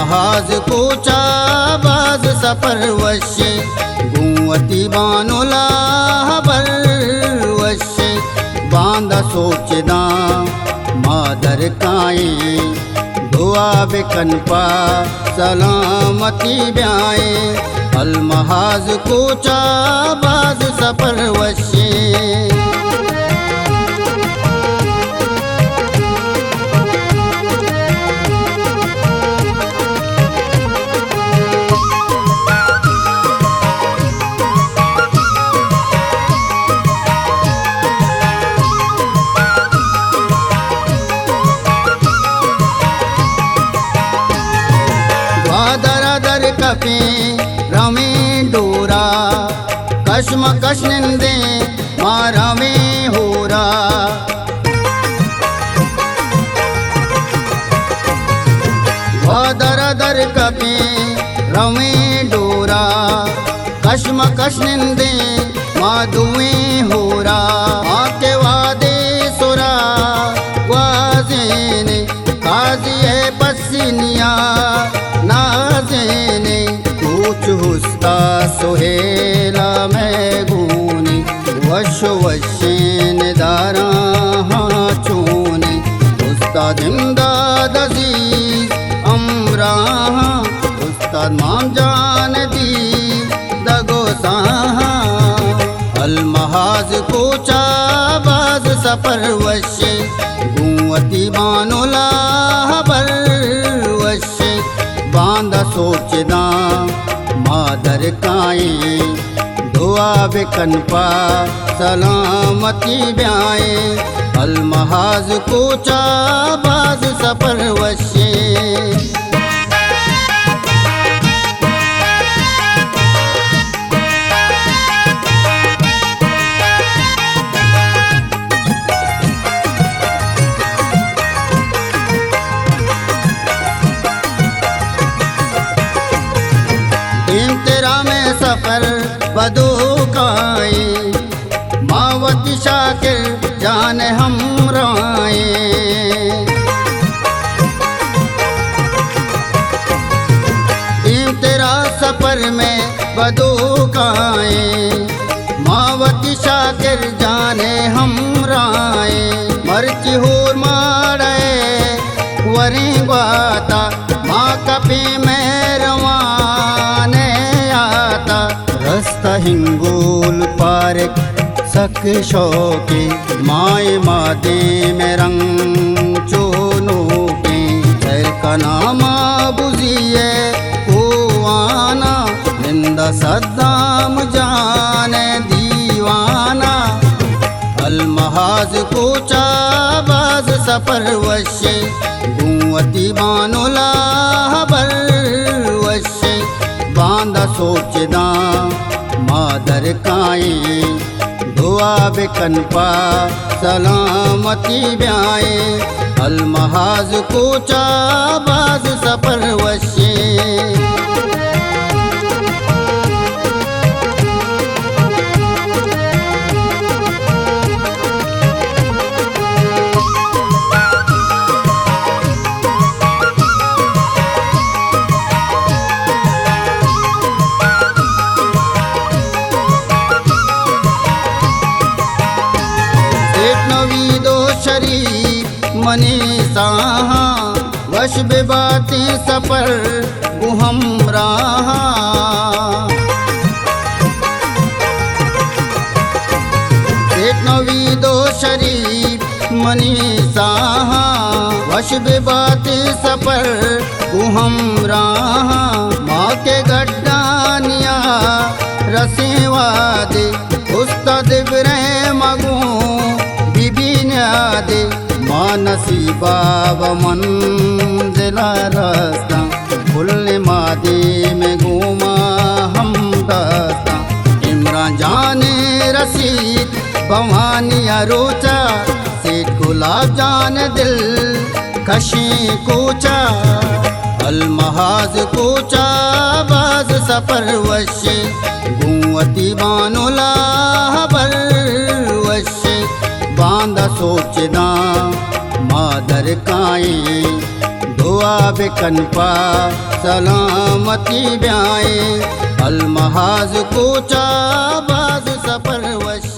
अलमहाज कोचा बाज सफर वशे गुवती बानुला हबर वशे बांदा सोचदा मादर काए दुआ बिकन पा सलामती ब्याए अलमहाज कोचा बाज सफर वशे कपे रमे डोरा कश्म कश्निंदे मारा में होरा दर दर कपे रमे डोरा कश्म कश्निंदे माधुए होरा आके वादे सुरा वाजेने काजी है पसीनिया नाज़ेने कुछ हुस्ता सुहेला में गुनी वश वशेन दारा हाँ चूने उस्ताद इमदाद अजीज अमरा उस्ताद माम जान दी दगो साहा अलमहाज कोचा बाज सफर वशे गुवती बानुला हबर वशे बांदा सोचदा मादर काए दुआ बिकन पा सलामती ब्याए अलमहाज कोचा बाज सफर वशे सफर बदो काए मावती शाकिर जान हमराए तेरा सफर में बदो काए मावती शाकिर जाने हमराए मर्ची होर मारे वरी बाता माँ कपे में रवाने रस्ता हिंगोल पारक सक शौके माए मादे में रंग चोनो के सैल का नामा बुझिए ओ आना जिंदा सद्दाम जाने दीवाना अलमहाज कोचा बाज सफर वशे गुवती बानुला हबर वशे बांदा सोचदा मादर काए दुआ बिकन पा सलामती ब्याए अलमहाज कोचा बाज सफर वशे मनी साहा वश बे बातें सफर गुहम रहा नवीदो शरीफ मनी साहा वश बे बातें सफर गुहम रहा माँ के गड्डानिया रसेवादे उस्ताद बिरे मगू बीबी न्यादे माँ नसीबा व मंजिला रास्ता फुल मादे में घूमा हम दास्ता इमरान जाने रसीद भवानिया रोचा सेठ गुलाब जान दिल कशी कोचा अलमहाज कोचा बाज सफर वशे गुवती बानुला हबर वशे बांदा सोचदा मादर काए दुआ बेकन पा सलामती ब्याए अलमहाज कोचा बाज सफर वश